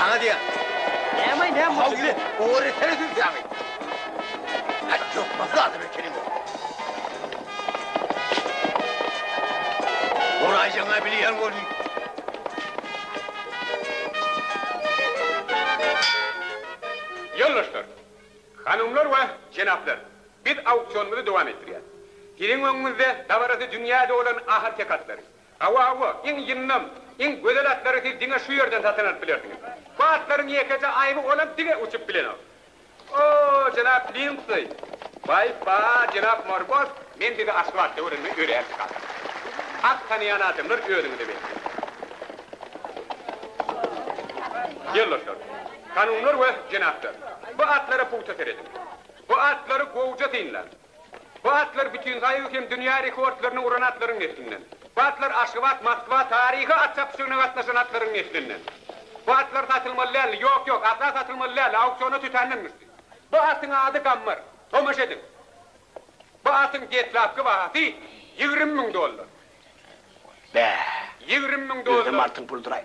Sana diye. Hemen hem Havli, öğretene dürtüyor. Hadi yok, nasıl adım ökelim o? Uğrayacağına biliyen olayım. Yoldaşlar, hanımlar ve cenaplar, biz auksyonumuzu devam ettiriyoruz. Sizin önünüzde davarası dünyada olan ahır tekatları. Hava, en yınnam, en güzel atları siz dine şu yerden satın alıp bilirsiniz. Bu atların yekece ayıbı olan dine uçup bilin o. Oo, Cenap Lindsay, Bay Cenap Morbos, ben size asfaltta öğrenmeyi öğrendik kaldım. At tanıyan adımlar öğrenimi de bekliyorum. Yoldaşlar, kanunlar ve cenaplar, bu atlara puta seredin. Bu atları govuca dinler. Bu atlar bütün sayı dünya rekortlarını uğran atların neslinden. Bu atlar Aşıvat, Moskva tarihi at çapışığına katlaşan atların neslinden. Bu atlar satılmalılarla, yok, atlar satılmalılarla, auksiyona tütenlenmişti. Bu atın adı Gammar, Tomaş edin. Bu atın getlapkı bahası $20.000. Be. $20.000. Özüm artın pulduray.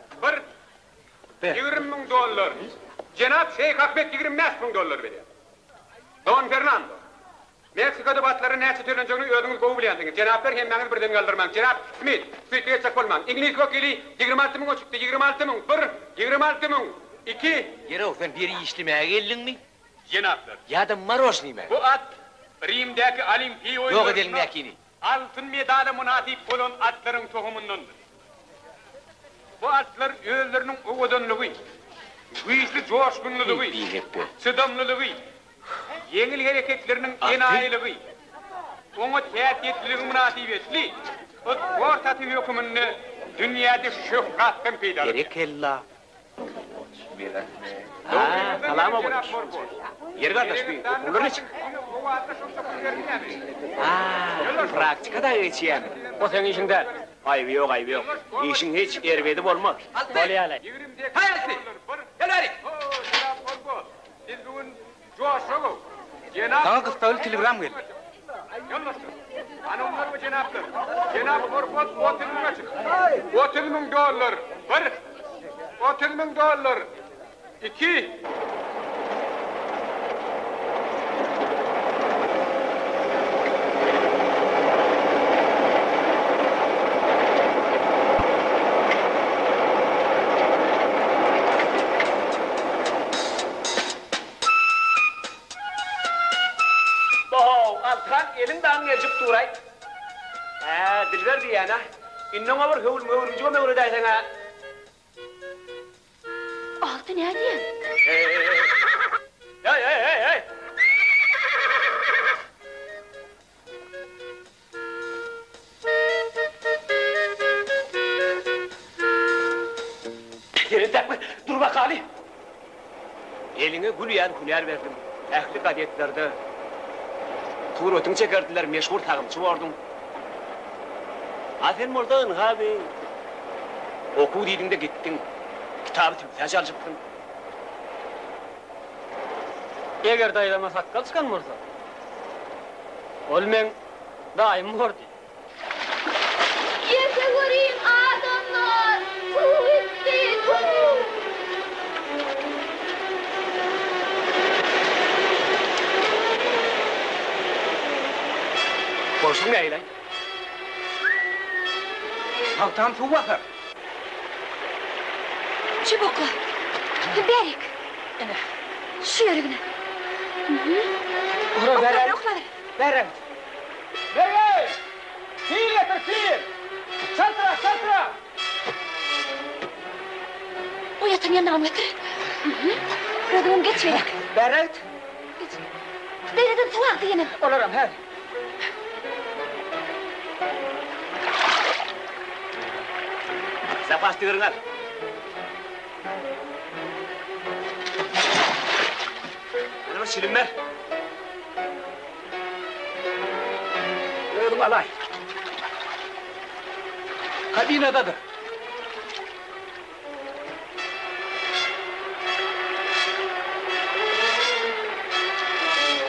$20.000. Cenab Şeyh Ahmet $25.000 veriyor. Don Fernando. Meksika'da batları neyse törleneceğini ödünüz kovu biliyensiniz. Cenaplar hemmeniz birden kaldırmayın. Cenap Smith, Smith'e çek olmayın. İngiliz vakili 26.000 o çıktı. 26.000, 26.000, 2. Yere sen bir işlemeye geldin mi? Cenaplar. Ya da marosni mi? Bu at Rim'deki Olimpiya oyunlarında Yok edelim yakini. altın medale münasip olan atların tohumundandır. Bu atlar özlerinin uğudunluğu, güçlü coşkunluğu, sıdamlılığı, yengil hareketlerinin enayiliği, onu tehditliğinin münasibetli, orta hükümünü dünyada şöhratten peyda ediyor. Gerekella. Kalama bulmuş. Yer kardeş bir, olur ne çık? Praktikada geçeyim. O senin işinden. Ayıbı yok. İşin hiç erbedi olmaz. Böyle alay. Hayalsi! Gel Erik! Siz bugün coşuğu. Sana kıstalı telegram geldi. Yoldaşlar, hanımlar ve cenaplar, Cenab-ı Korkmaz $30.000. Bir, $30.000. 2. Altran elinden geçip duray. Dilber diyene. İnnen olur hıvırıcı mı öyle dersene? Altı ne diyen? Hey! Yerin takma, dur bak Ali. Eline gülüyen hüner verdim. Ehli kadetlerde. Tuğur ötün çekerdiler, meşhur tağımçı vardın. Aferin oradan abi. Oku dedin de gittin. Kitabı tümse çalışıptın. Eğer dayılama sakkal çıkan mı orada? Ol men daim orada. Yese göreyim adamlar! Tuğ etti, tuğ! Korsun ne eylem? Tam su bakar. Çubukla! Berik! Şu yörüğüne! Ora veren. Okla! Veren! Veren! Fil getir fil! Santra! O yatın yanına mı götür? Rıdığım geç verin. Veren! Deredin salak diyenin. Olurum her. Zapas diyorlar. Ana silinmer. Gördüm alay. Kabinadadır.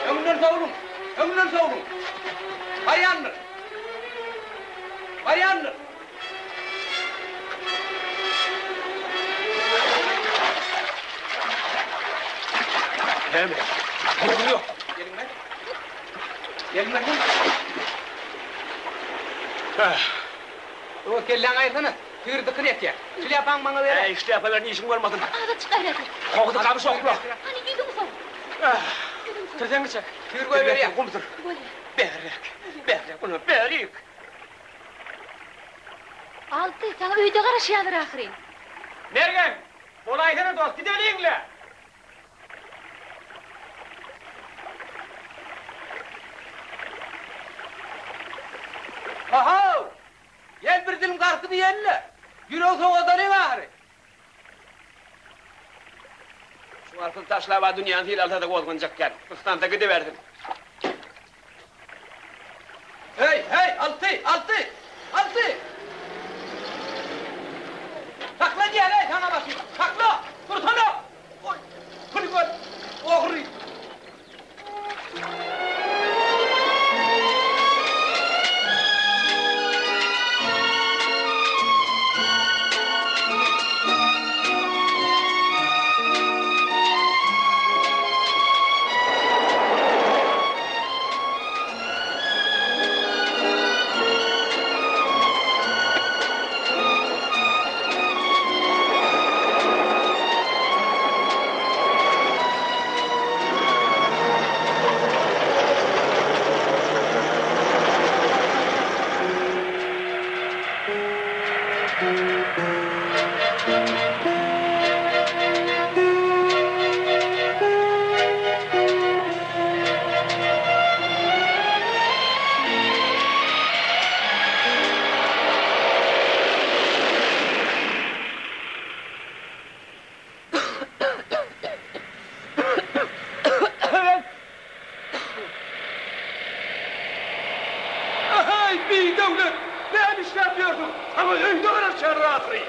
Ömrünün savunun. Bayandır. Hem. Gelin yok. Gelin lan. Gelin lan. O kellen ayırsana. Tüyürdü kın et ya. Şilyapan bana ver. İşte yapaların işim görmedim. Ağda çık gayreti. Kovdu kabı sokma. Hani yudum son. Tırsan çek. Tüyür koy ver ya. Kumdur. Böyle. Berek bunu berek. Altı sana uyda karışıyanır ahirin. Mergen. Olaydan dost gidelim. Aha! Gel bir dilim kartını yenile. Yürü o soğudan ev ahri. Şu arkın taşlava dünyanın değil altada kozguncakken. Kıstanta gidiverdim. Hey, altı! Takla gel hey sana bakayım. Takla! Dursana! Oy! Kırık var. Oğru! Bir devlet! Ben iş yapıyordum! Ama öyle olarak çağrı atlayın!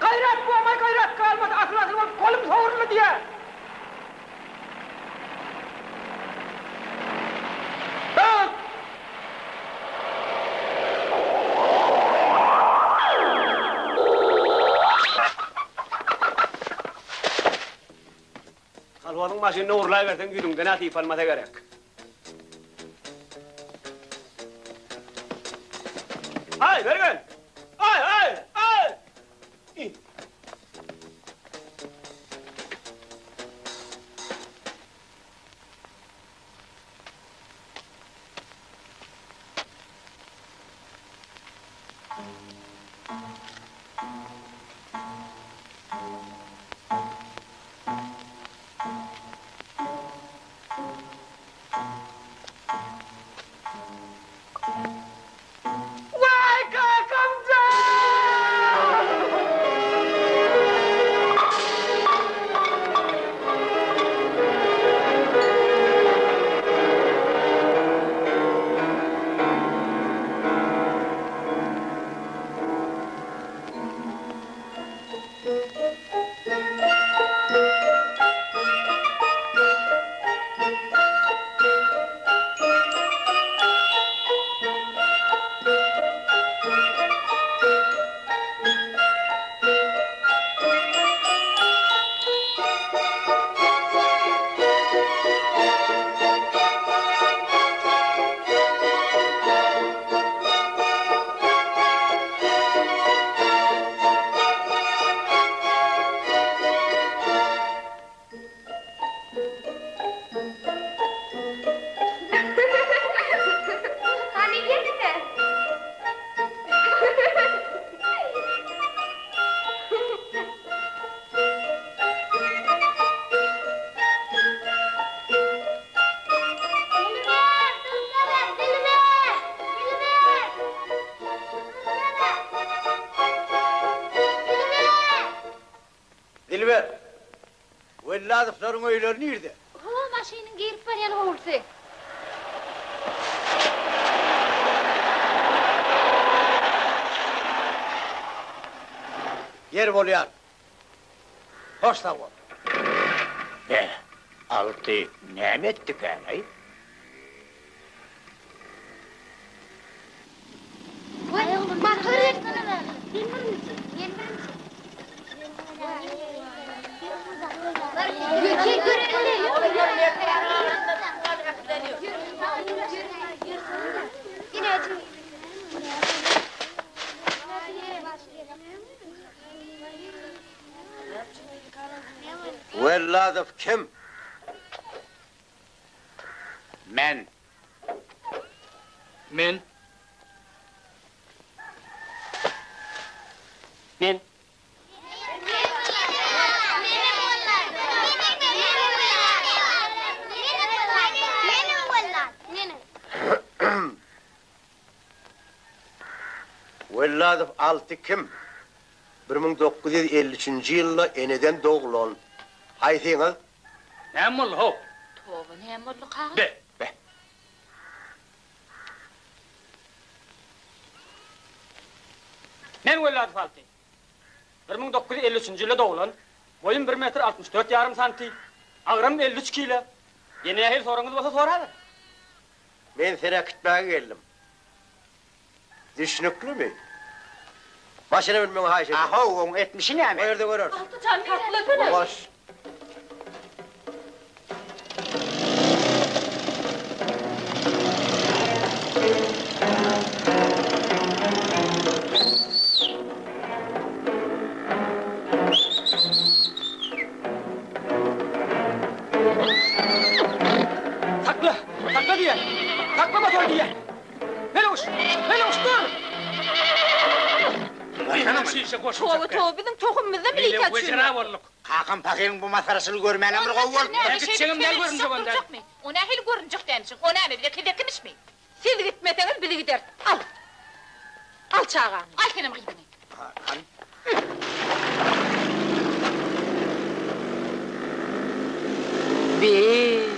Gayret bu ama gayret kalmadı. Asıl kolum savurlu diye. Bak! Halvanın başını uğurlayıversen güdümden atayıp almata gerek. Ay Bergen! Ay! Velladıfların öyleri nerede? O maşinin gelip var yana oldu. Yer bolyan. Hoş sağ ol. Altı ne ettik yani? Bakır. Velladıf kim? Men. Men. Men. Velladıf altı kim? 1953 yılda eneden doğulan. Haytiniz? Näme boldy hop? Toba näme boldy qağa? Be. Men Velladif Altay. 1953 yılda doğulan. Boyum 1 metr 64 yarım santi. Ağrım 53 kilo. Yine her sorunuz olsa soradı. Ben seni kıtmaya geldim. Düşnüklü mü? Başını bilmem haşa. Aha on etmişi ne mi? O yerde görür. Altı çan takla Boş. Takla! Takla diye! Takla motor diye! Meloş! Meloş dur! Toba bizim tohumumuzda mı ilk açıyor? Kakın pakayın bu masarasını görmeyen bir kovul. Gideceğim gel görünce bundan. O ne hil görünecek demişsin, o ne mi bir de kidekmiş mi? Siz gitmeseniz biri gider, al! Al çağağını, al kendim gidini. Bir...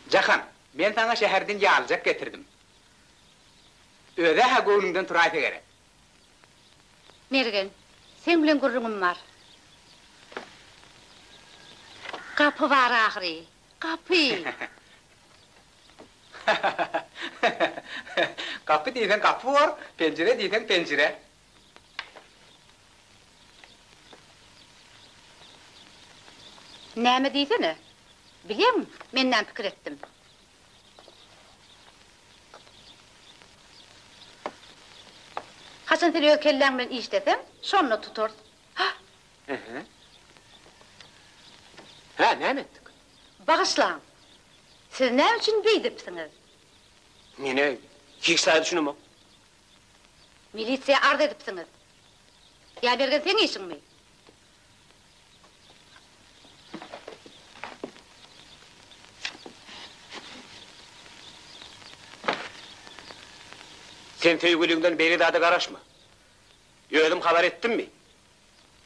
Cahan, ben sana şehirden yağılacak getirdim. Öde ha gönlünden turayta gerek. Mergen, sen bilen gurrunum var. Kapı var ahri, kapı. Kapı diysen kapı var, pencere diysen pencere. Näme diýsene? Bilýärmi? Menden pikir etdim. Hasan sen ökelläň bilen işlesem, şonu tutar. Ha, näme etdik? Bagyşlaň. Siz näme üçin beýdipsiňiz? Mene hiç düşünüm o. Milisiýa arz edipsiňiz. Ýa bergen sen işiňmi? Sen tüygülüğünden beri daha da garaşma. Ödüm haber ettin mi?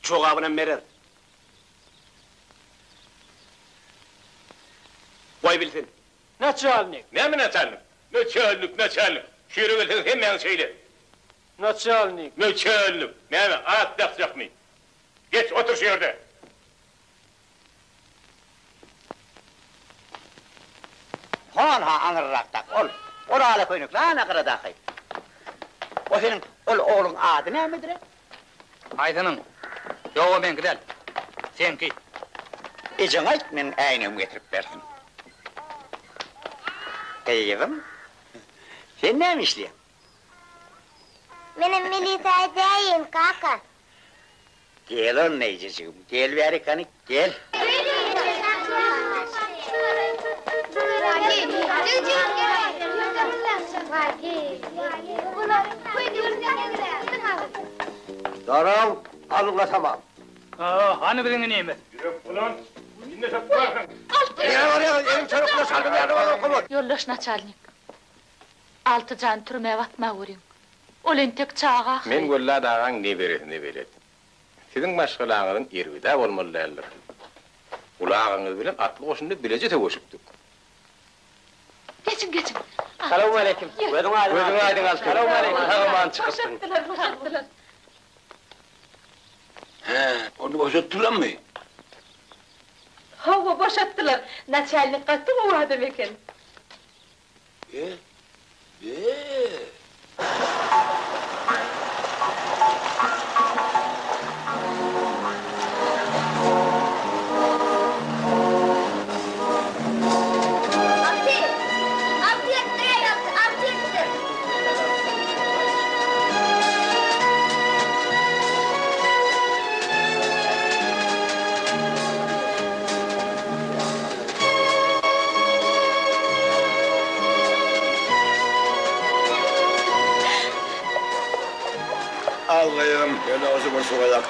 Çok abına merer. Koy bilsin. Naçalnik. Ne mi naçalnik? Naçalnik. Şiirgülün hemen söyle. Naçalnik. Naçalnik. Ne mi? At yapacak mı? Geç otur şu yerde. Hon ha anırraktak ol. Orala koynuk lan akıradakı. O senin oğlun adı ne midir? Aydanın. Yo ben gidel. Sen ki. İcin ayt men aynım getirip versin. Kızım. Sen ne işliyorsun? Benim milisayedeyim kaka. Gel on neyciciğim. Gel beri kanık gel. Daram, alınla tamam. Hani birinin neymi? Yürü ulan. Şimdi çok bakın. Al Ne var ya? Elim çarıkla sardım yardım okumuş. Yollaş naçalnik. Altıcan türmeye vatma görün. Olen tek çağa. Men golla dağan ne veret. Sizin başkalağınızın irvida olmalılar. Ulağınız bilen atlı koşunda bilece tegoşuptuk. Geçin. Selamun aleyküm. Buyurun aydın altı. Selamun aleyküm. Aman çıkırsın. Boşattılar. He, onu boşalttılar mı? Hava boşattılar. Naçalnik kalktı mı o adam eken? Allah'ım, böyle o zaman sokacak.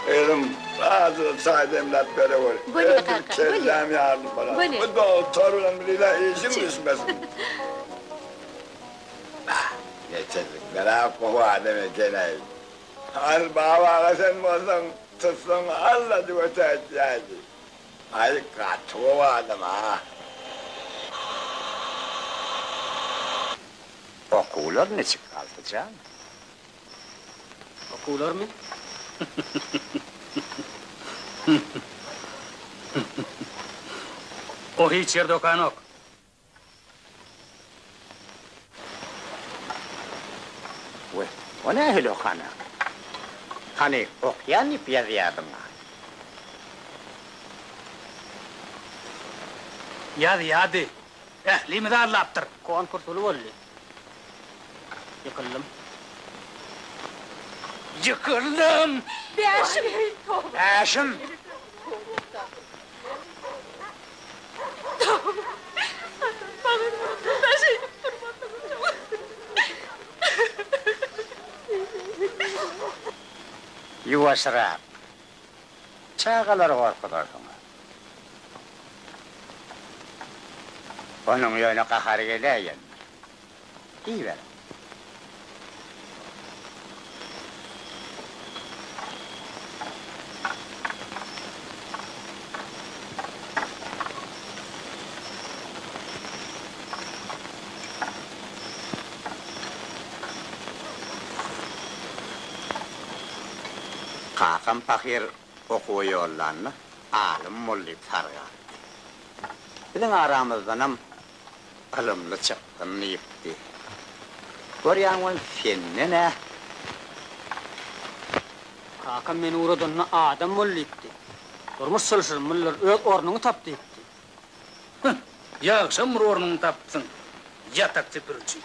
Elim, ağzı saydemler böyle var. Böyle kanka, Kellem yardım falan. Böyle. Bu da torunun biriyle işim düşmesin. Geçerlik, merak kohu ademe genel. Al baba, sen bozun, tutsun, Allah diyorsa ihtiyacı. Ay katı adam ha. Okullar ne çıkardı canım? Okulur mu? O hiç yer dokan yok. O ne öyle okana? Hani okuyan ip yazıyordun ha? Yadi. Ehli mi darlattır? Koğan kurtulu oldu. Yıkıldım. Eşim. Yuvasıra. Çağaları korkudurdun. Onun yönü kahar geleyen. İyi ver. Kakam pakir oku yollarını alim mulli targa. Bizim aramızdanım ılımlı çıktın yıptı. Görüyanın finni ne? Kakam beni uğradığına adam mollitti. Durmuş sılsın mıllar öz ornunu taptı etti. Yakşam ornunu tapsın. Yatak tepirci.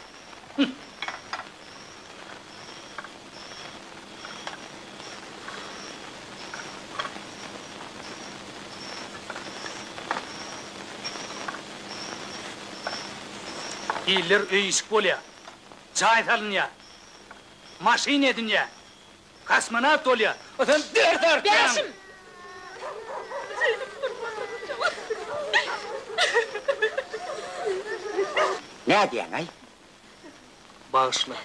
İller öyüşük bol ya. Çay salın ya. Maşin edin ya. Kasmanat ol ya. Otan der. Beşim. Ne diyen ay? Bağışla.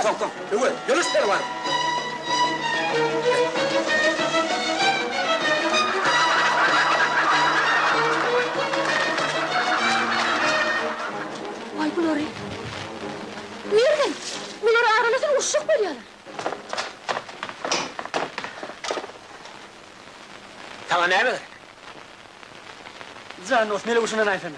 Kom. Yunus Pervan. Ay bunları. Nereden? Bunları aralasın uşak veriyorlar. Sana ne mi? Can os mele uşuna aytan.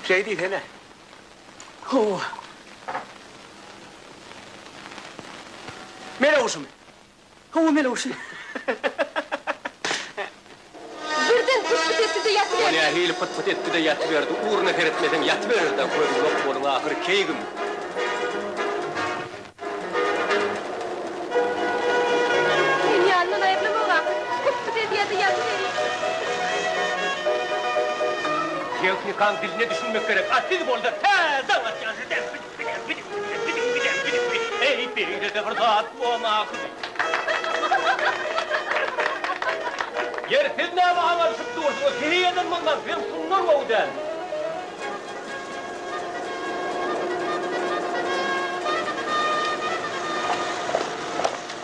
Şey değil hele. Ho. Mele uşum. Ho mele uşu. Birden pıt etti de yatıverdi. Ya hili pıt etti de yatıverdi. Uğruna teretmeden yatıverirdi. Koyun yok bolun ahırı keygim. Dünyanın ayıplı ola. Pıt etti yatıverdi. Teknikan diline düşünmek gerek. Atlı bolda tez avat yazı der. Ey birinde de fırsat bu makul. Yer siz ne bağlar çıktı ortada? Sihiyeden bundan ben sunlar oğudan.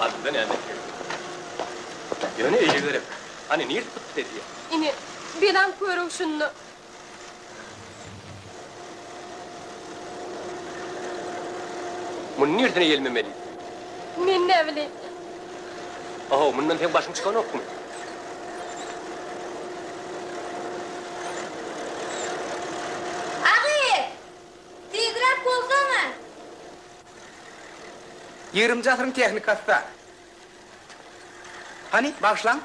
Adı ne demek? Yöne iyi gerek. Hani niye tuttu dedi ya? İni birden koyarım şunu. Bunun nereden gelmemeli? Men ne bileyim. Aha, bundan tek başım çıkan yok mu? Ağay! Tezrek bolsana. Yığırımcı asırın teknikası. Hani başlan?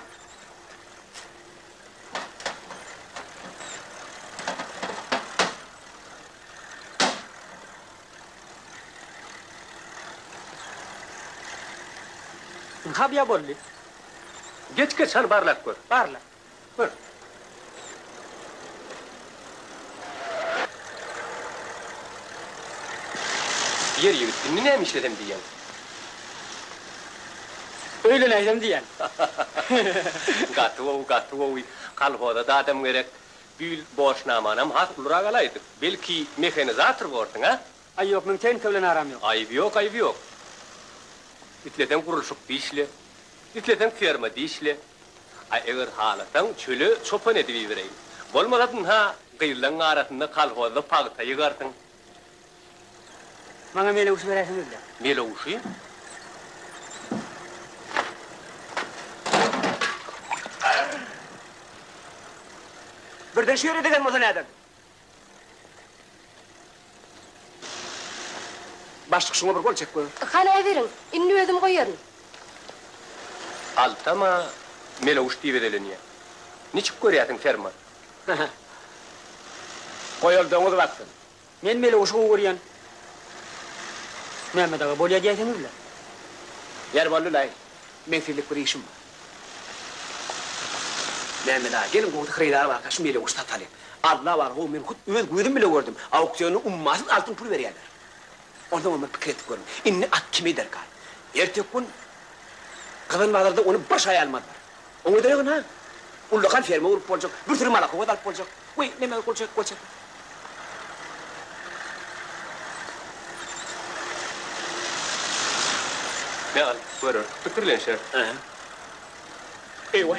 Habya bolli. Geç hal barlak koy. Barla. Dur. Yer yürüt, neymiş dedim diyen. Öyle neydim diyen. Gatı ovu. Kalhoda da adam gerek. Bül borçnamanam hat ulura galaydı. Belki mekanizatör vordun ha? Ay yok, mümkün kevlen aram yok. Ayıbı yok. İtleten kuruluşuk dişli. İtleten firma dişli. Ay eğer halatan çölü çopan edivi vereyim. Bolmadın ha, gıyırlan arasında kalhoda pagta yıgartın. Bana mele uşu veresin öyle. Mele uşu? Birden şiir edegen olsa neden? Başlık şuna bir gol çek koyun. Hala verin. İnni özüm koyarım. Altama mele uş diyevedelin ya. Niçip görüyatın ferma? Koyul doğru baktın. Men mele uşu uğrayan. Mehmet ağa bolya gelsin öyle. Yer vallı lay. Menfirlik bir işim var. Mehmet ağa gelin koğdu kırıylar var. Kaşı mele uş tatalım. Allah var o men kut üvez güydüm bile gördüm. Auksyonu ummasız altın pul veriyorlar. Ondan onu fikir etip görüm. İnni at kimi der kal. Ertek gün kadın bazarda onu baş ayalmadılar. Onu da yok ha. Ullakan ferme vurup olacak. Bir sürü malak ova dalıp olacak. Uy ne mi olacak. Ne al, görür. Fikirlenşer. Eyvah.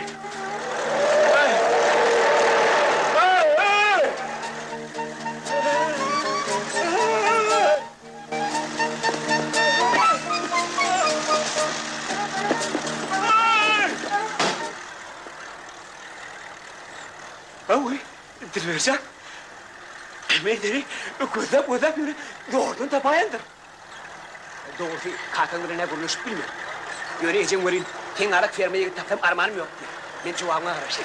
Uy, Dilbercan. Emederi, gözap yürü. Doğrudan tapayandır. Doğrusu kalkanları ne bulmuş bilmiyorum. Göreceğim göreyim. Ken arak fermeye tapsam armağanım yok diye. Ben çuvağına karışım.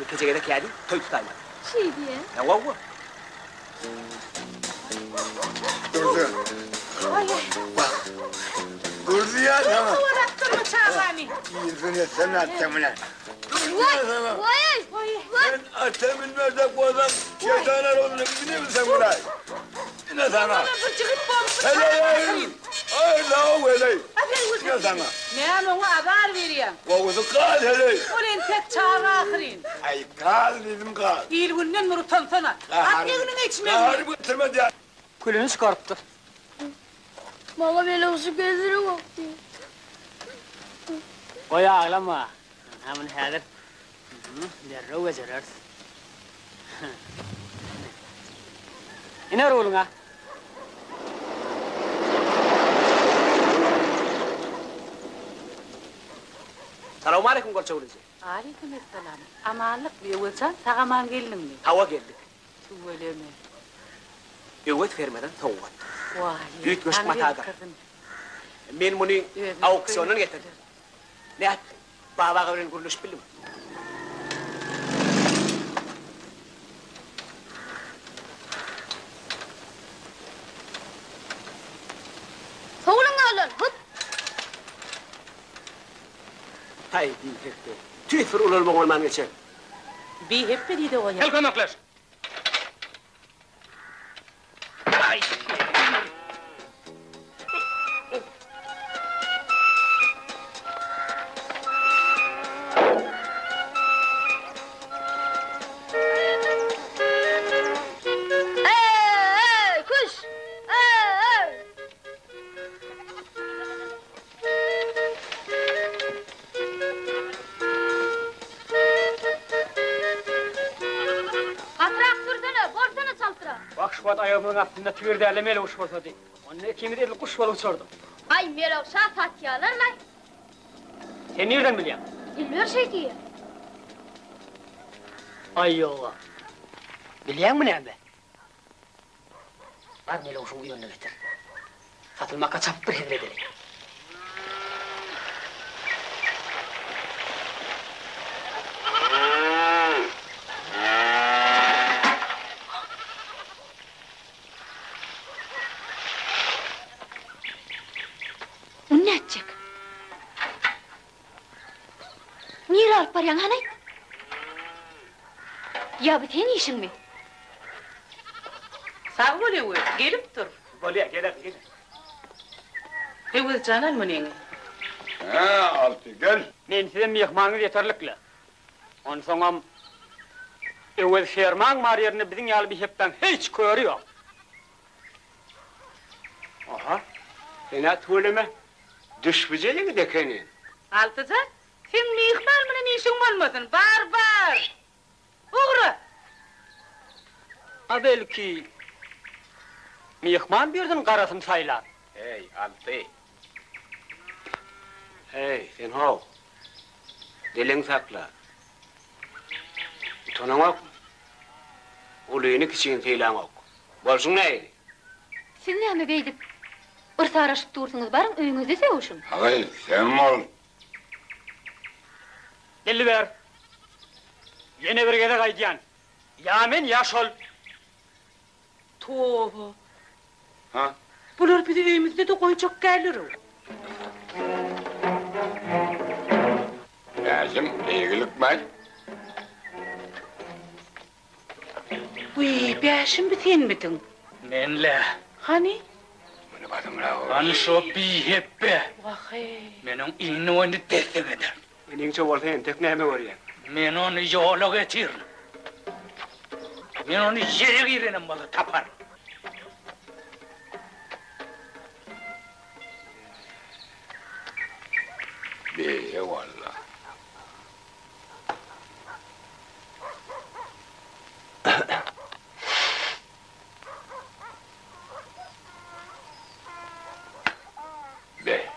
Bir geceye de geldi, toy tutayım. Şey diye. Ya vav. Durdu. Ay. Durdu ya tamam. Kovarattın mı çağırmamı? Yüzünü sen attım lan. Durdu ya tamam. Vay. Ben atımın nerede koydum? Şeytanlar olduğunu biliyor musun burayı? Yine sana. Bana bu çıkıp bombu Hele çağırmamı. ay la öyle. Aferin Yine sana. Ben ona haber vereyim. Kokusu kal hele. Ulan tek çağrı akırın. Ay kal dedim kal. İyi günden nuru tansana. At ne günün içmem. Harbi bitirmedi ya. Külünü çıkarttı. Baba böyle uzun gözleri baktı. Koy ağlama. Hemen hedir. Derre vecerers. İner oğluna. Selamun aleyküm Gorçavulucu. Aleykümselam. Amanlık bir ölçen sağaman geldin mi? Hava geldik. Söyleme. Evet vermeden tavat. Vay. Büyük göçük matagar. Men bunu auksiyonun getirdim. Ne at? Baba gavrin kuruluş bilim. Soğulun alın. Hıt. Hay bir hekte. Tüyfür ulur olman geçer. Bir hep bir de o ya. Helkonaklar. Kuş. Ey. Katrak sürdüne, borsana çaltıra. Bak şu bat ayağımın altında tüyür derlemeyle uç borsadı. Onun ekimi de kuş balı uçurdu. Ay Merav şah fatyalar mı? Sen nereden biliyorsun? Bilmiyor şey ki. Ay yolla. Biliyor musun ne be? Var mı uşun yönüne getir. Satılma kaçap bir hevredelim. O ne edecek? Niye alıp varyan hanay? Ya bu senin işin mi? Sağ ol evi. Gelip dur. Böyle gelir. Evi canan mı neyini? Ha, altı gel. Men sizden bir yıkmanız yeterlikle. On sonra evet Şerman mar yerine bizim yalı bir hepten hiç koyuyor. Aha. Fena tuğleme. Düş büceli de keni. Altıcan, sen mihmar mı ne işin olmasın? Barbar! Uğra! Ha belki mihman birden karasın saylar. Hey Altı. Hey sen hov. Dilin sakla. Tonun ok. Uluyunu kiçiğin teylan ok. Bolsun neydi? Siz ne mi beydip? Irsa araşıp dursunuz barın öyünüzde sevuşun. Hayır, sen ol. Dilli ver. Yine bir gede kaydiyan. Ya men ya şol. Tövbe! Ha? Bular bir de evimizde de koyacak gelir o. Lazım, ilgilik var. Uy, beşim biten mitin? Menle. Hani? Bunu bakın la. An şu bir heppe. Vahey! Menon inu onu destek eder. Benim çoğaltayın tekneme var ya. Men onu yola getir. Men onu yere girelim balı tapar. Bir valla. Be.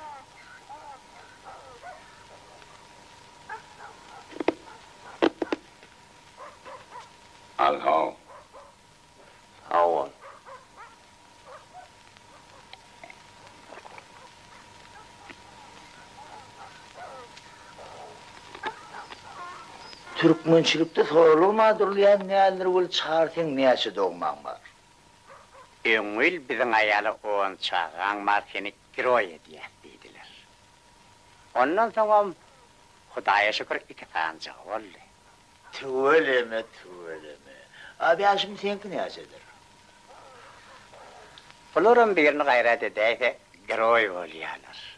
Al ha. Hava. Türkmençilikte sorulmadırlayan neler ol çağırtın neyse doğman var. Öngül bizim ayalı oğun çağın markeni giroy diye dediler. Ondan sonra Hudaya şükür iki fancı oldu. Tüveleme. Abi aşım senki neyasedir? Bulurum birini gayret edeyse giroy oluyorlar.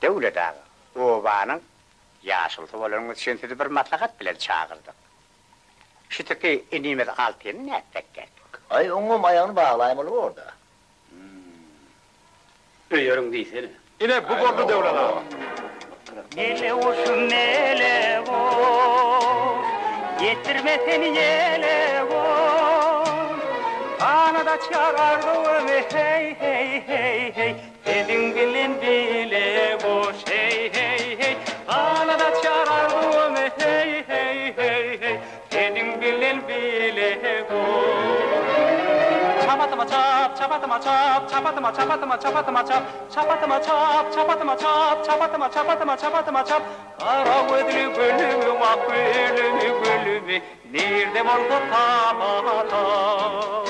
Devlet ağı, obanın yaşıltı olurun için bir matlakat bile çağırdık. Şu teki inimiz altını ne ettik geldik. Ay onun ayağını bağlayayım olur orada. Öyorum değilsene. Yine bu borlu devlana. Nele olsun nele ol, getirme seni yele ol. Anada çağırdım hey hey hey hey, senin gelin bile boş hey hey. çapatıma çap, çapatıma çapatıma çapatıma çap, çapatıma çap, çapatıma çap, çapatıma çapatıma çapatıma çap. Kara gözlü gülümü, ak gülümü gülümü, nerede morda tamatam.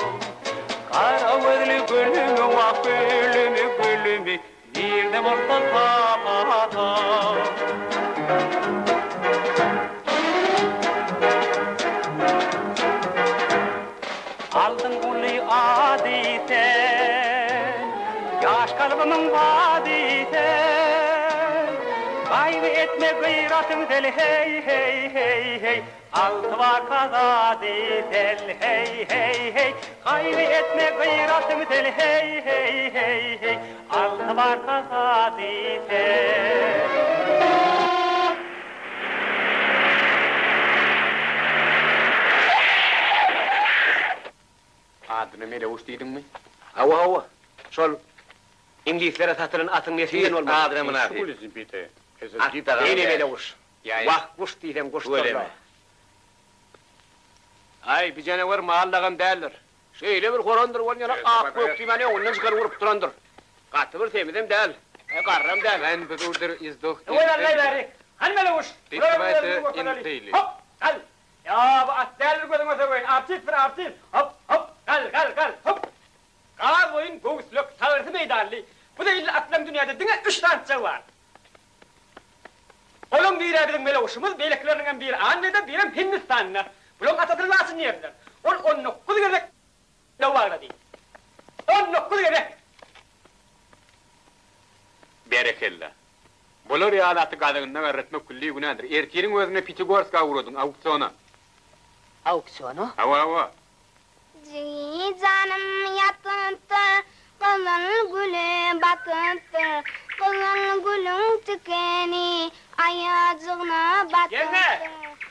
Kara gözlü gülümü, ak gülümü gülümü, nerede morda tamatam. Aldın ulu aditen, yaş kalbımın vaditen. Kaybı etme gıyratım del hey hey hey hey. Altı vaka zaditen hey hey hey. Kaybı etme gıyratım del hey hey hey hey. Altı vaka zaditen. Adını mele uçtuydun mu? Hava. Şol İngilizlere satılan atın nesiyen olmaz. Adını mı nafi? Şukulüzün bite. Hatta yine böyle kuş. Vah kuş diyden kuş Öyle torla. mi? Ay bir canavar mahallagam derler. Şöyle bir korandır oynayalım. Ah köktüymene ondan çıkar vurup durandır. Katı bir temizim del. Karram del. Ben bedurdur izdok. Oynarlay bari. Hani böyle kuş? Dikvaytı inteyli. Hop, kal. Ya bu at değerli gözüme koyun. Aptit bir aptit. Hop, hop, kal, hop. Kal boyun boğusluk, sağırtı meydanlı. Bu da illa atlam dünyada dine 3 tane var. Olun bir abidin böyle uşumuz, beyliklerinin bir Anne'de birim Hindistan'ına. Bulun atatırlasın yerler. On nokkudu gerek. Ne var değil. On nokkudu gerek. Berekella. Bolor yalatı kadığından öğretmek külli günahdır. Erkeğin özüne Pitagorska uğradın auksyona. Auksiyonu? Hava. Canım yatındı, kızıl gülü batındı, kızıl gülün tükeni ayacığına batındı.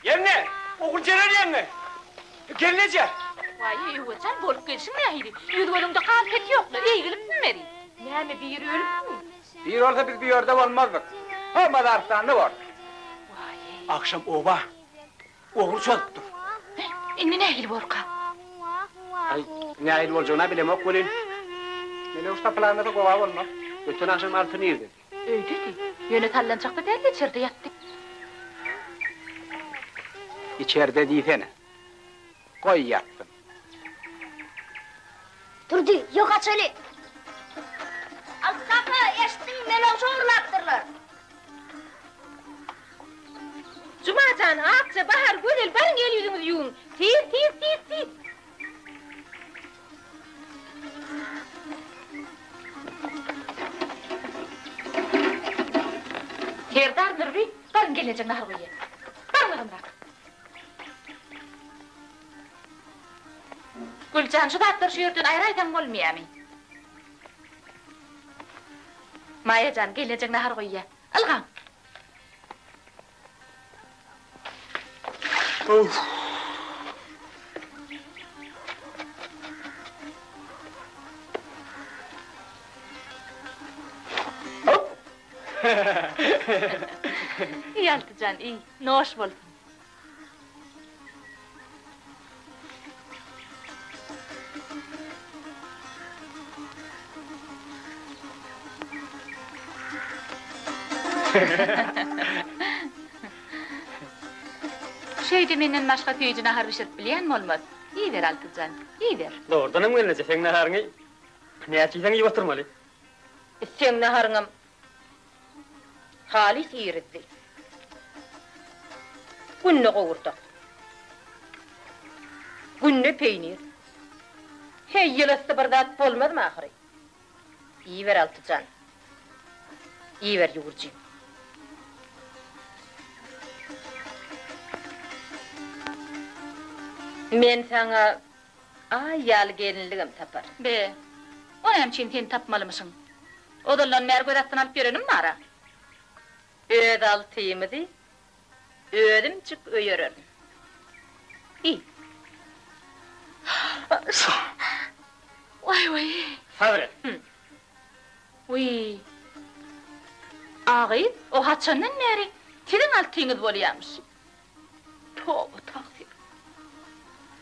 Yemne! Oğul cerer yemne! Gelinece! Vay iyi sen bolup gelsin mi ahiri? Yüzgölümde kalpet yoktu, iyi gülüp mü veri? Yani bir ölüp mü? Bir olsa biz bir yerde olmazdık. Olmadı arsanlı var. Vay. Akşam oba. Oğul çoluptur. İnni ne ilgili borka? Ay ne ayıl olacağına bilemem kolin. Böyle usta planları kova olmaz. Bütün akşam altını yedi. Öyle değil. Yöne tallanacak da değil, içeride yattık. İçeride değilsene. Koy yattın. Durdu, yok aç öyle. Al kapı, eşittin beni uğurlattırlar. Cumacan, akça, bahar, gönül, barın geliyorsunuz yuğun. Tir. Terdardır bir, barın gelecek nahar koyuyor. Barın bırak. Gülcan, şu tatlar şu yurtun ayraydan olmuyor mu? Mayacan, gelecek nahar koyuyor. Algan. Of. İyi Altıcan, iyi. Noş bolsun. Şeyde menden başka köycüne harbi şırt bilen mi olmaz? İyi ver Altıcan, iyi ver. Doğrudan mı gelince sen naharını? Ne açıysan iyi oturmalı. Sen naharınım halis iyirizdi. Günlü kovurtak. Günlü peynir. Hey yılası bardat olmaz mı ahırı? İyi ver Altıcan. İyi ver yoğurcuğum. Men sana ayal gelinligim tapar. Be, onu hemçin sen tapmalı mısın? Odallan mergodattan alıp görelim mi ara? Öd altıyımızı, ödümcük öyörürüm. İyi. Vay. Sabret. Uy. Ağayı, o haçandan neri? Tidin altıyınız boluyarmış. Tövbe takdir.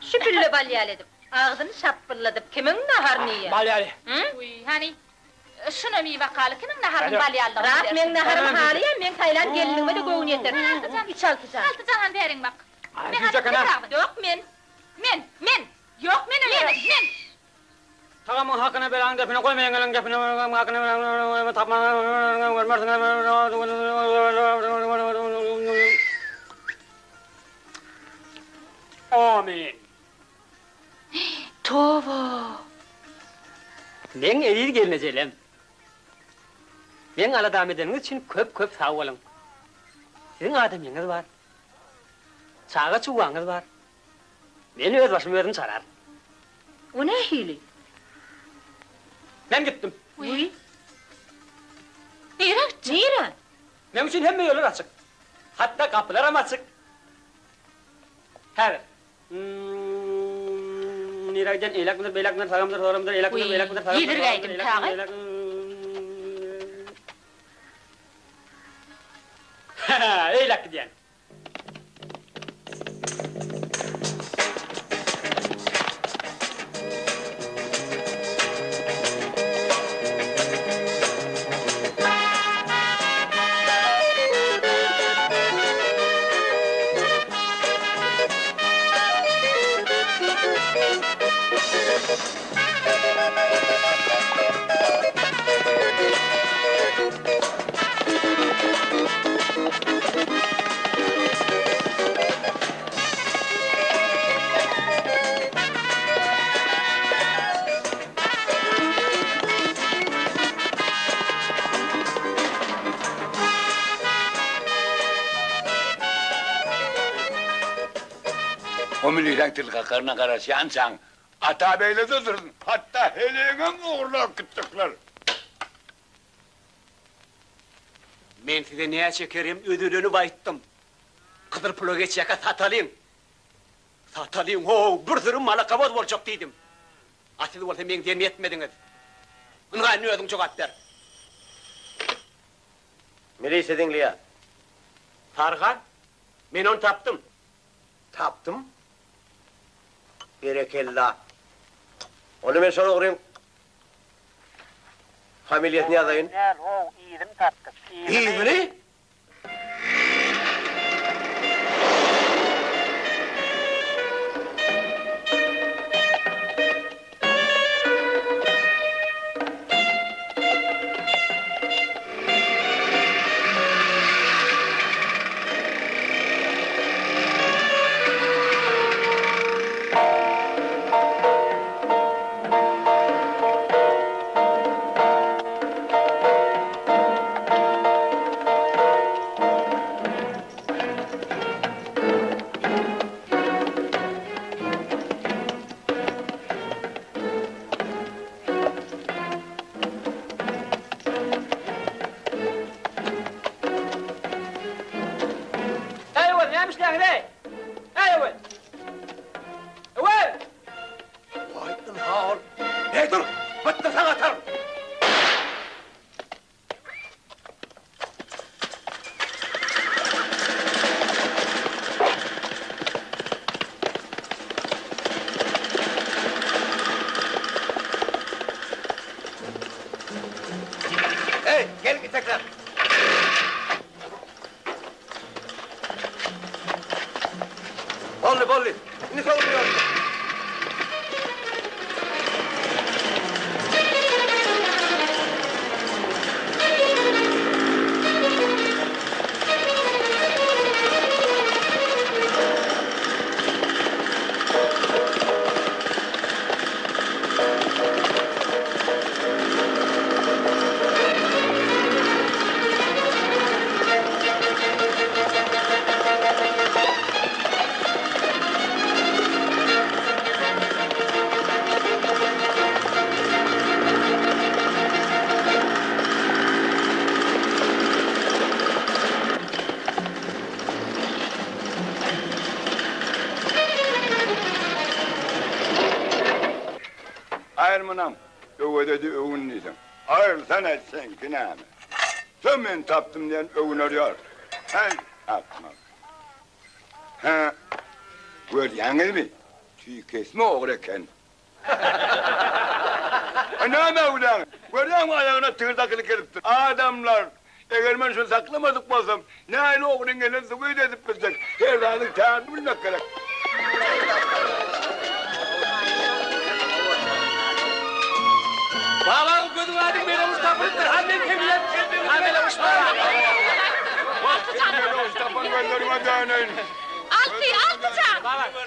Şükürle balyal edip. Ağzını şapırladıp kimin naharını yiyen? Balyali. Uy, hani şuna mi bakalı kimin naharın balyalı? Rahat men naharım haliye men Taylan gelinime de göğün yeter. İç altıcan. Altıcan verin bak. Yüce kanal. Yok men. Yok men. Tagamın hakkını belanın define koymayın elin define hakkını tapma vermersin. Amin. Tova. Men erir gelmeyeceğim. Men aladam edeniniz için köp sağ olun. Sizin adamınız var. Çağa çuğanız var. Men öz başım verin sarar. O ne hili? Ben gittim. Uy. Nere? Men için hem yollar açık. Hatta kapılarım açık. Her. Nirayden elak mıdır, belak mıdır, sağımdır, solumdur, elak mıdır, belak mıdır, sağımdır, yedirgeydim tağı. Eylak diyen. Homili'den tilkakarına karşı yansan, ata beyle dursun, hatta heleğin uğurlar kıttıklar. Men size neye çekerim, ödülünü bayıttım. Kıdır pulu geç yaka satalıyım. Satalıyım, bir sürü mala kavaz olacak dedim. Asıl olsa men diyen etmediniz. Bunga ne ödün çok atlar. Nereye istedin Liya? Tarhan, men onu taptım. Taptım. Berekella. Onu ben sonra uğrayayım. Familiyetini yazayın. İyi mi? Hey, gel tekrar. Bolli. Ne savuruyorsun? Ayrmınam, övededi övünlüydüm. Ayrılsan etsen günahını. Sen ben taptım diyen övünürüyor. Hey, atma. Ha, görüyorsunuz mi? Tüy kesme oğreken Ne ulan? Görüyor musun ayağına tığırdakını keriptir? Adamlar, eğer ben şunu saklamadık olsam, ne aile oğlunun gelin sıvıydı edip bilecek. Her dağının kağıdını bilmek gerek. Baba gözün aydın böyle Mustafa'dır. Annen temizler. Hamile uçma. Böyle Mustafa gönderime dayanayın. Altıcan.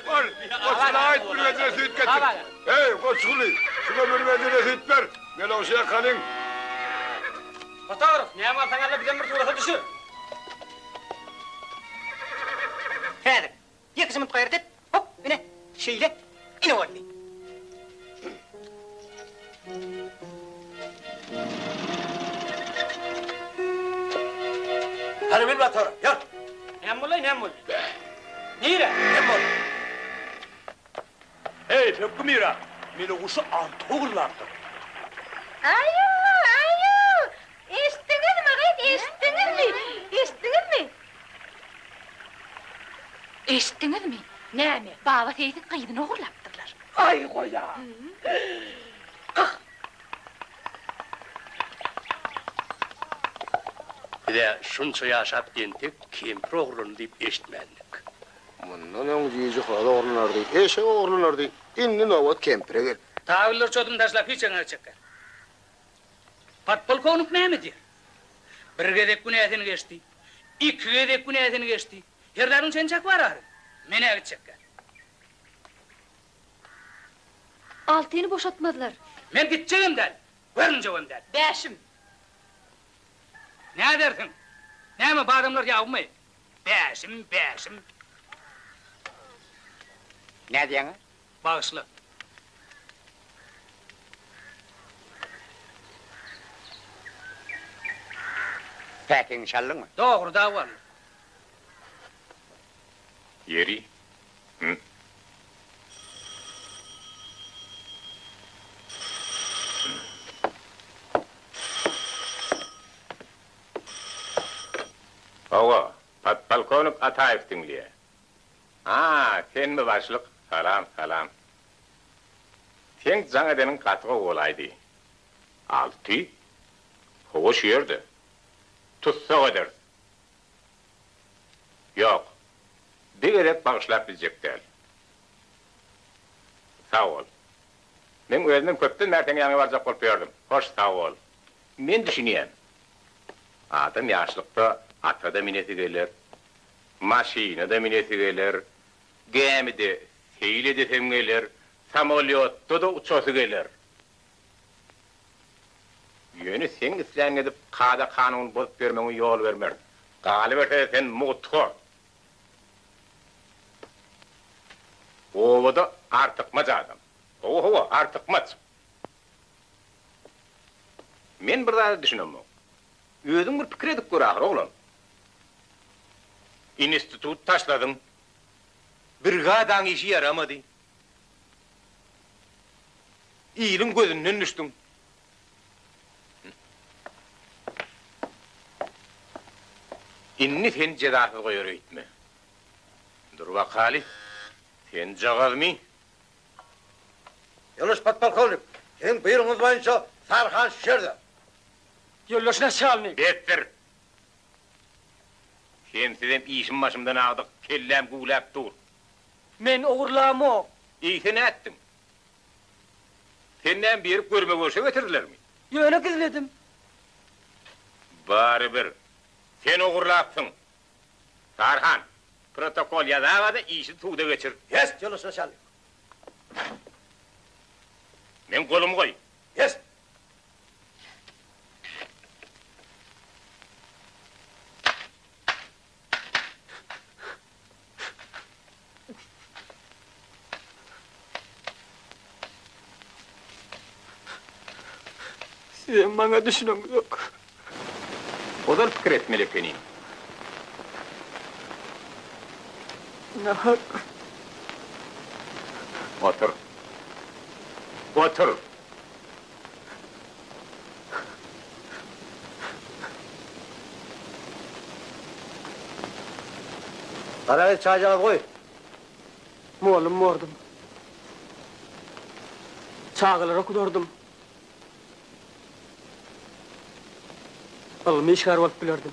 Ol, koçuna ait bir vezire süt getir. Hey koçulu, şuna bir vezire süt ver. Böyle o şeye kalın. Fotoğraf, ne var sana bizden bir tuğrası düşür. Hadi, bir kısmını koyar et. Hop, yine, şeyle, yine oldu. Hadi bil batora, yat. Nem olay, nem olay. Nire? Nem ol. Hey, Pekkumira, meni uşu altı oğullardı. Ayo. Eştiniz mi gayet, eştiniz mi? Eşittiniz mi? Näme? Baba teyzenin kıyıdını oğurlaptırlar. Ay koya. Bir de şunça yaşap dentik, kempir oğrun deyip eşitmendik. Bundan öncüyücü kala oğlanlardı, eşe oğlanlardı. İnni novat kempire gel. Tağırlar çoğdum taşlap hiç yanar çeker. Patpolkovnuk näme diyor? Bir gedek güneyetini geçti, iki gedek güneyetini geçti. Yerlerin çencek var arı, mene gidecekler. Altını boşaltmadılar. Men gideceğim der, verin cevabım der. Beşim. Ne dersin? Ne mi bu adamlar yavmı? Beşim. Ne diyorsun? Bağışla. Peki inşallın mı? Doğru da var. Yeri. Hı? Ova, Patpalkonuk Atayev dinliye. Sen mi başlık? Salam. Sen Zangade'nin katığı olaydı. Altı, hoş yerdi. Tutsa kadar. Yok, bir gerek bağışlap bilecek değil. Sağ ol. Ben özümün köptün mertene yanı varacak olup verdim. Hoş sağ ol. Men düşüneyim. Adam yaşlıkta ata da mineti gelir, maşina da mineti gelir, gemi de seyle desem gelir, samolyotta da uçosu gelir. Yönü sen islan edip kada kanun bulup vermeni yol vermer. Galiba sen muğutku. Oğlu artık maç adam. Oho artık maç. Men bir daha düşünemem. Özüm bir pikir edip gör ahir oğlum. İnstitut taşladım. Brigadan işi yaramadı. İyilin gözünden düştüm. İnni sen cedafı koyur öğütme. Dur bakali. Sen cağız mı? Yalnız Patpalkovnik, senin buyruğunuz boyunca Sarhan şişirdi. Yollaşına çalmayın. Bettir. Sen sizem işim başımdan aldık, kellem gulap dur. Men oğurlam o. İyi ne ettin? Senden bir görme görüşe getirdiler mi? Yöne gizledim. Bari bir. Sen oğurlattın. Sarhan, protokol yazavadı, işi tuğda geçir. Yes, yalnız çalın. Men kolumu koy. Yes. Sen bana düşünüm yok. O da fikir etmeli benim. Ne hak? Otur. Otur. Karayı çaycağa koy. Moğolum mordum. Çağılara kudurdum. Ilmi işgar bolup bilerdim.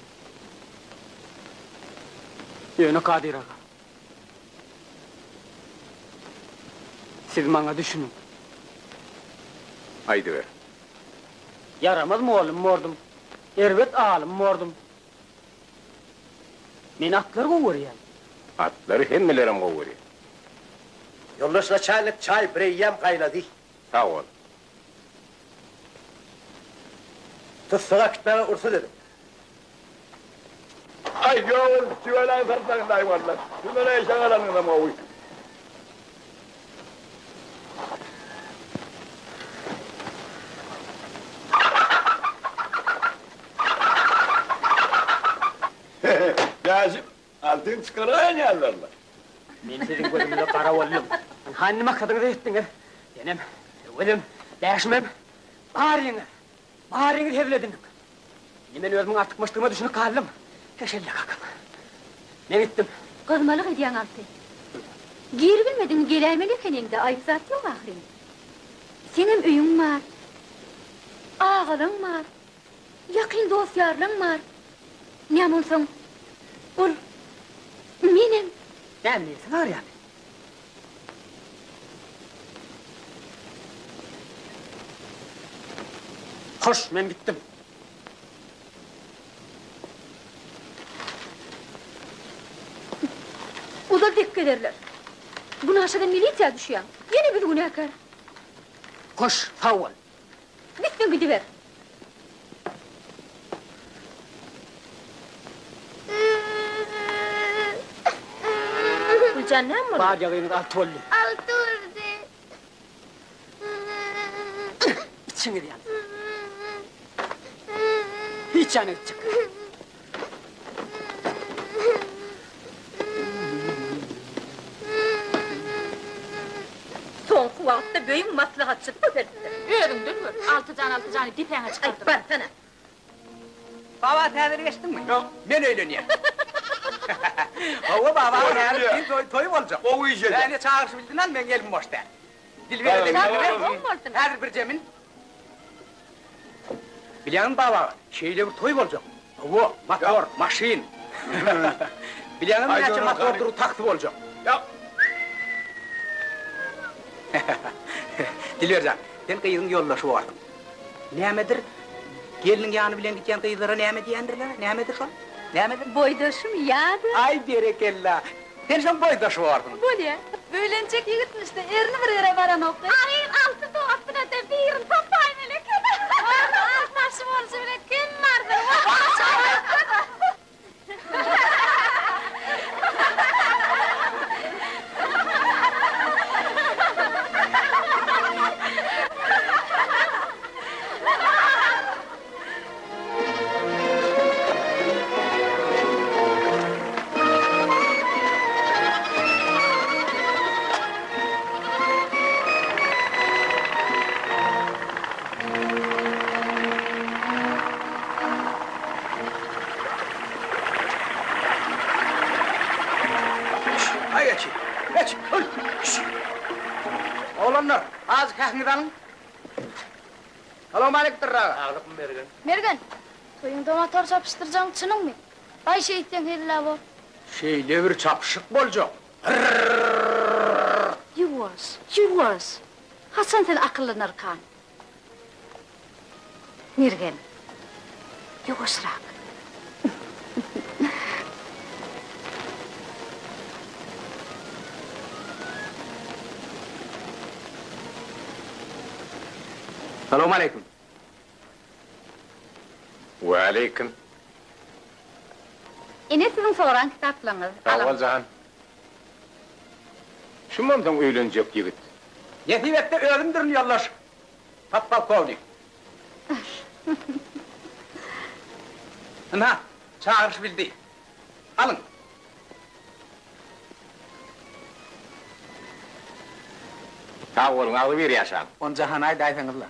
Yöne Kadir ağa. Siz bana düşünün. Haydi ver. Yaramaz mı oğlum mordum? Ervet ağalım mordum. Men atlar gowarýan. Atları hemmelerim gowarý. Yoldaşla çaylık çay bireyyem kaynadı. Sağ ol. Tıssığa kitmeye ursu dedim. Ay yavrum, süvelen sarsan dayvarlar. Şunlara eşen alanına mı oy? Yazım, altın çıkarayan yerlerler. Men sizin gözümde kara oldum. Hanni maksadınızı ettiňiz. Denem, ölüm, değişmem. Bağırıňyz hevledin. Men özümün artykmışlygıma düşünüp kaldım. Keşelle kakam. Men gittim. Gızmalyk edýän alty. Geri bilmediň geläýmeli ekeninde aýp zat ýok ahyryn. Senem öýüň bar. Ağalyň bar. Ýakyn dostýarlyň bar. Näme bolsaň, ol menem. Nämesin arýan? Hoş, men gittim. O da dikkat ederler. Bunu aşağıdan militiya düşüyor. Yine bir günahkar. Hoş, sağ ol. Gittin gidiver. Gülcan ne mi? Bacağınız altı oldu. Altı oldu. İçiniz yan. Hiç yanı çık. Son kuvvetle büyük maslahatçı tutardı. Öğrüm dönmür. Altı canı dipene çıkardım. Ay barsana. Baba tədiri geçtin mi? Yok. Ben öyleniyor. Baba her toy olacak. O işe. Beni çağırışı bildiğinden ben geldim boşta. Dilveri her bir cemin. Biliyorsun baba, şeyle bir toy olacak. Hava, motor, maşin. Biliyorsun neçe motor duru taktı olacak. Yok. Dilvercan, sen kıyının yollaşı vardım. Nämedir? Gelinin yanı bilen gitýän kıyılara näme diýendirler? Nämedir şol? Nämedir? Boydaşım yadı. Ay berekella. Sen şol boydaşı vardın. Bolýa. Böylençek ýigitmiş işte, erini bir ýere baranok. Ay, altı doğatına da birin topayın eleken. Altmaşım olsa bile kim vardır? Geç. Oğlanlar, az kahmid alın. Salam aleyküm raga. Ağlık mı Mergen? Mergen, toyunda motor çapıştıracaksın çınık mı? Ay şehitten hella bu. Şeyle bir çapışık bolacak. Yuvas. Hasan sen akıllanırkan. Mergen. Yuvasrak. Salam aleyküm. Ve aleyküm. Ine sizin soran kitaplarınız. Sağ ol Zahan. Şunmamdan öýlenjek ýigit. Yetibette ölümdürün yollaş. Podpolkovnik. Ana, çağırış bildi. Alın. Sağ olun, alıver ýaşan. Onca hanay daýsaňyzlar.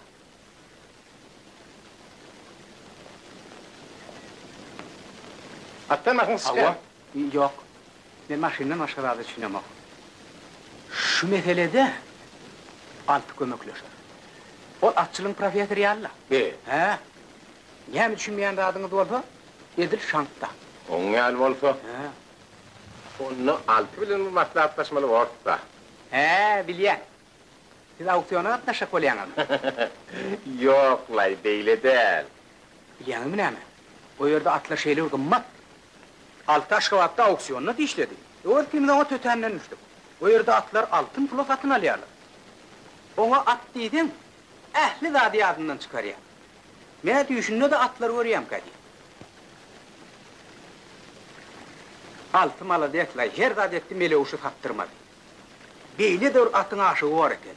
Attan maşyn sıçka. Yok. Ben maşinden aşağıda düşünemem. Şu meselede altı kömekleşer. O atçılığın profesörü alla. He. Näme düşünmeýän adyňyz bolsa, Edil Şankda. Oň ýaly bolsa? He. Onu altı bilen maslahatlaşmaly bolsa. He, bilýän. Siz auksiona gatnaşak bolýaňyz. Yok, lay beýle del. Bilýäňmi näme? O ýerde atlar şeýler gymmat. 6 aşgabatda auksionuna dişledi. O kimden o tötänden düşdü. O ýerde atlar altın pula satyn alýarlar. Oňa at diýdim, ähli zady ýadyndan çykarýar. Mene düşünne de atlar görýär kadi. Altı mala deklay, her zady etdi mele uşu sattırmady. Beýle de atyň aşygy bar eken.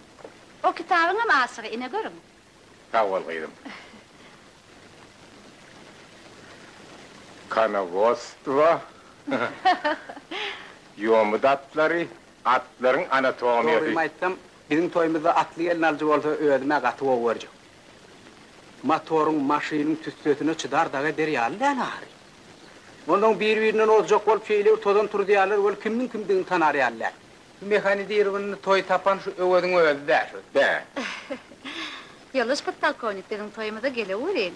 O kitabyňa aşygy ine görün. Kawal gaýdym. Kana vostwa. Yomudatlary, atlaryň anatomiýasy. Doğru aýtsam, bizim toýumyzda atly gelin aljy bolsa ödüme gaty berjek. Motorun, maşynyň tüssüsine çydar daga berýärler nähari. Ondan bir-birinden oljak bolup şeýle tozan turdyarlar, ol kimden kimden tanarýarlar. Mehani diýergini toy tapan şu öwediň özi däş. De. Ýalys polkovnik bizim toýumyza gelewerin.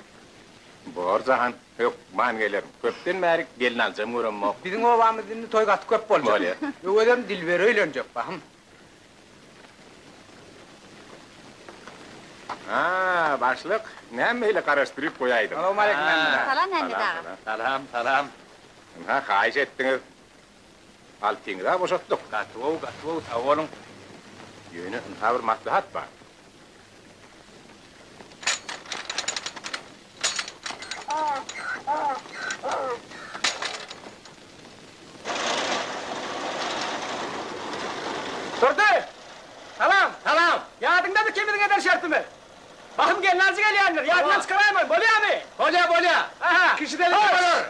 Bor zahan, yok man gelerim. Köpden bäri gelin aljam öğrenmek. Bizim obamyzyň toy gaty köp boljak. Öwedem dilber öýlenjek bahym. Ha, başlyk, nämeyle garaşdyryp goýaýdym. Salam aleykum. Salam Hemid ağa. Salam, salam. Ha, haýyş etdiňiz. Altyňyza boşatdyk. Gatwo, sawolun. Ýöne bir maslahat bar. Durdu! Salam, salam! Ýadyňda kimiň eder şertimi? Bakım gelin aljy gelýärler, ýadyndan çykaraýmy? Bolýarmy? Bolýa. Aha, kişideli bolur.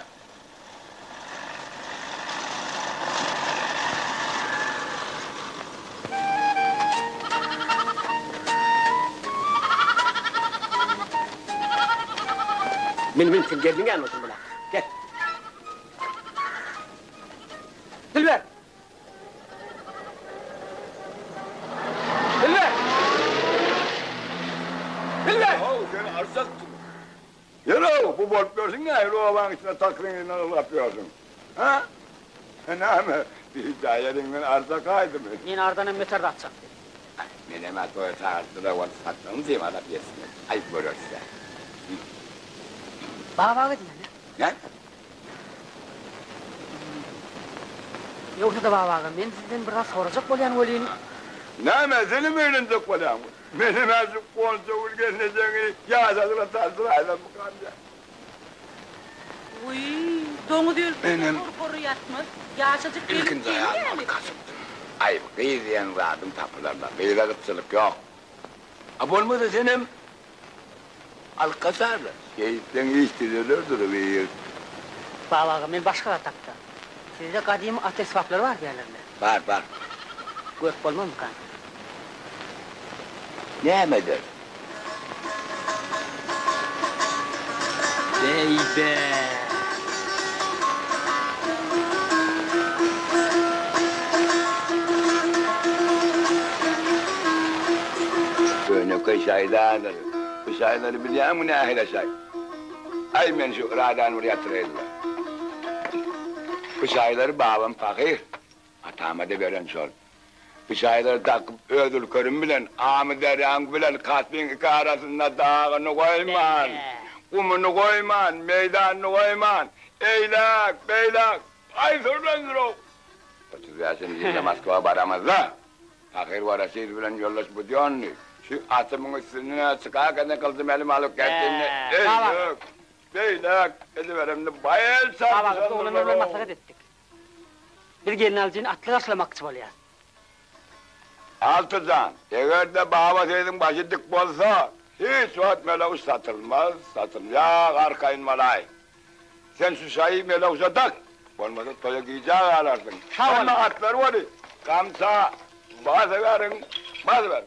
Min sen geldin gelmesin bula. Gel. Dilber. Sen arsaktın. Yürü, bu bortluyorsun ya, yürü oğlan içine takriğinden yapıyorsun. Ha? Näme, bir dayerinden arsa kaydı mı? Men ardanam meter atsak. Meneme toya çağırdıra onu sattığını diyeyim adam yesin. Ayıp görür size. Baba diýär. Ne? Yoksa da baba, men sizden biraz soracak bolýan bolýan. Näme, seni mi öğrenecek bolýan? Benim azıcık konsa ulgeneceğini yağsadıra tarzırayla bu kanca. Uy, doňu diýil. Benim Koru yatmaz. Ýaşajyk ilkin dayağımı kasıptım. Ayıp gıydiyen radım tapılarla, beyle gıtçılık yok. Abolmadı senim, alkasarla. Keyiften iştirirler duruyor. Baba, men başka atakta. Sizde kadim at esbapları var diýerler. Var. Gök bolmam kan. Nämedir? Beybe. Böyle kış aylardır. Kış ayları biliyor musun ahire şey? Ay men şu ıradan buraya yatıraydılar. Kış ayları babam fakir. Atama da veren şol. Kış ayları takıp ödül körüm bilen, amı deryan bilen, katbin iki arasında dağını koyman. Kumunu koyman, meydanını koyman. Eylak, beylak, ay sorlandır o. 30 yaşında Moskova varamaz da. Fakir varasıydı bilen yollaş bu diyorni. Şu atımın üstüne çıkarken ne kıldım elim alıp geldiğinde. Eylak, beylak, ediverimde bayıl sardı. Baba, oğlanlarla maslahat ettik. Bir gelin alıcını atlı karşılamakçı bolýar. Altıcan, eğer de babasıydın başı dik bolsa, hiç vaat meleğu satılmaz, satılacak arkayın malay. Sen şu şayı meleğuza tak, olmadı toya giyeceği alarsın. Sonra atlar var, kamsa, bazı verin, bazı verin.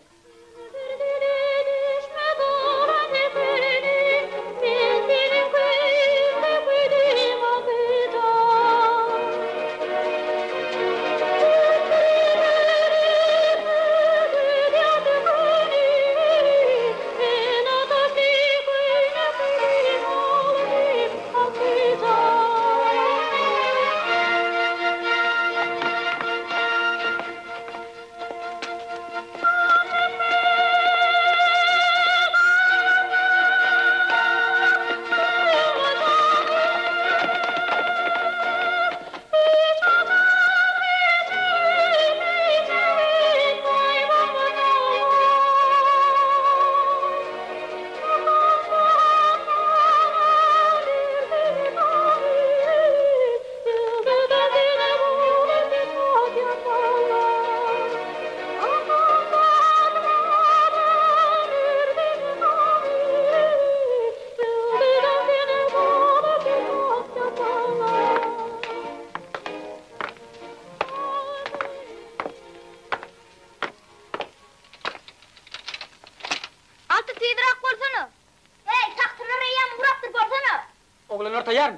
tiydirak bolsana. Hey, taktırlar eyyam murattır bolsana. Oğlanlar tayar mı?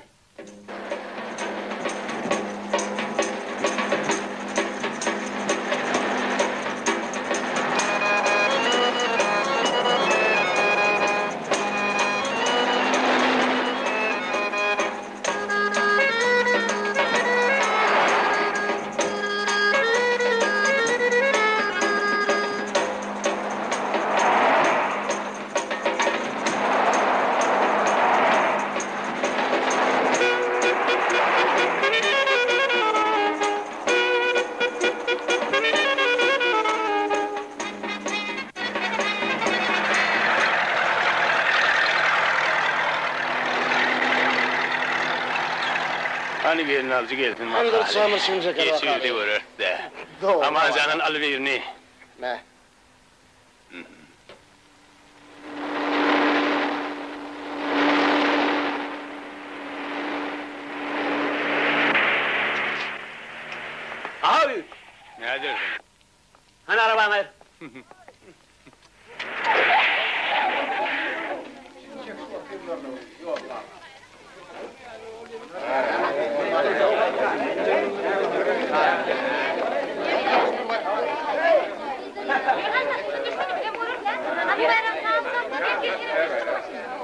Hani birini alıcı geldin Hani da çamırsın çeker Geçirdi bakalım. vurur de. Doğru. Aman canın al birini. Ne? Abi! Ne dersin? Hani araban hayır?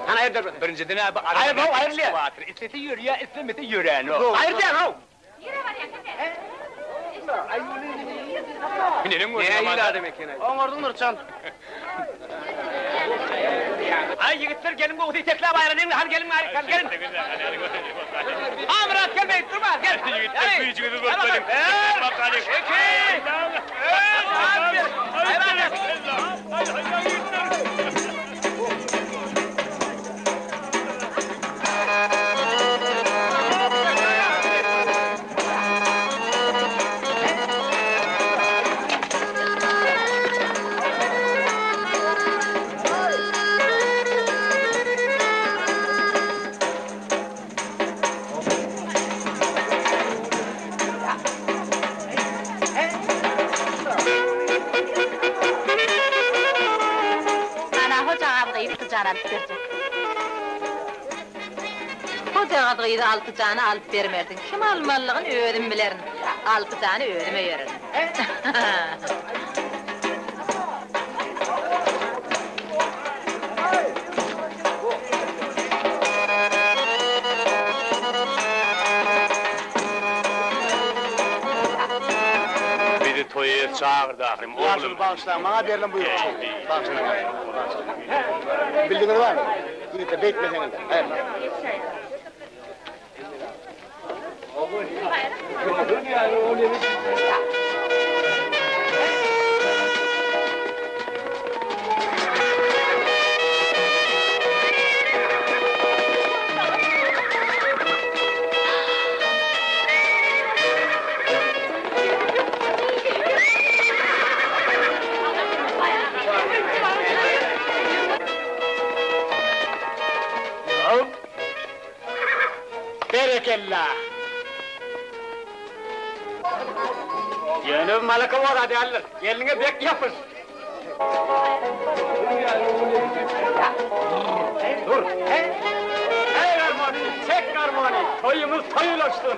Hani hayırdır? Birinciden abi Hayır, bu hayırlı ya. Vatır. İsteti yürüye, istemeti yürüyen o. Hayır diyen o! Nenin Neye yürü demek yani? Onlardan Nurcan. Ay yigitler gelin bu uti tekla bayranın hadi gelin hadi gelin. Amrat gelmeyin durma gel. Yigitler bu içini gösterin. Bakalım. Hoca adıydı altı canı alıp vermerdin. Kim almalığın öğrenim bilerin. Altı canı öğrenime yerin. Biri toyu çağırdı ahrim. Oğlum bağışla, bana verilen buyur. Bağışla. Bildiğiniz var mı? Gidip de bekmeseniz de. Evet. Berekellah. Yeni malaka var hadi alır. Geline bek yapın. Dur. Hey harmoni, çek harmoni. Toyumuz toyulaşsın.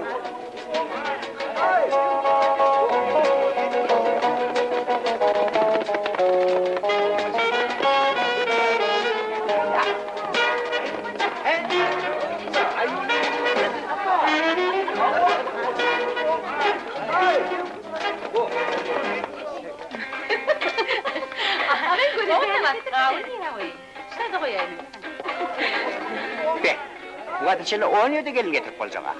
Be, bu adı 17 gelin getirip olacak ahir.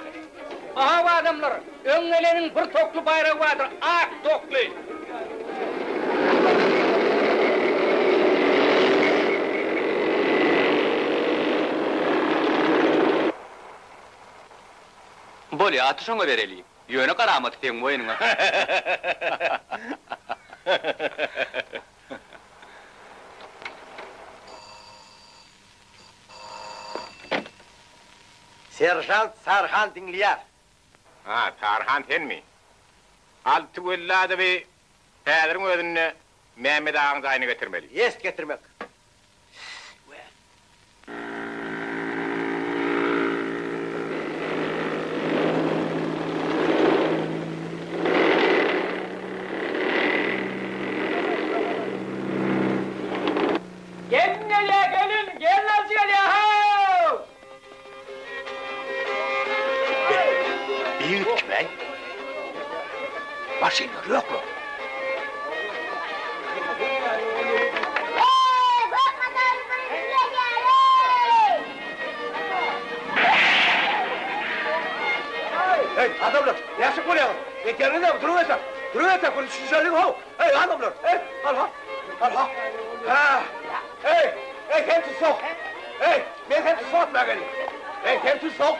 Aha bu adamlar, öngelenin bir toklu bayrağı vardır, ak toklu. Bolya atı şoňa bereli. Ýöne garamaty teň boýnuňa. Serjant Sarhan dinleyer. Ha, Tarhan sen mi? Altı gülladı bir Pädirin özünü Mehmet ağanın zayını getirmeli. Jest getirmek. Maşina yok mu? Hey, adamlar, yaşık oluyor. Kendine mi? Duruversen. Duruversen, konuşuşlarını hov. Hey, adamlar, hey, al ha. Al ha. Ha. Hey, hem sok. Hey, ben hem sok ben gelin. Hey, hem sok.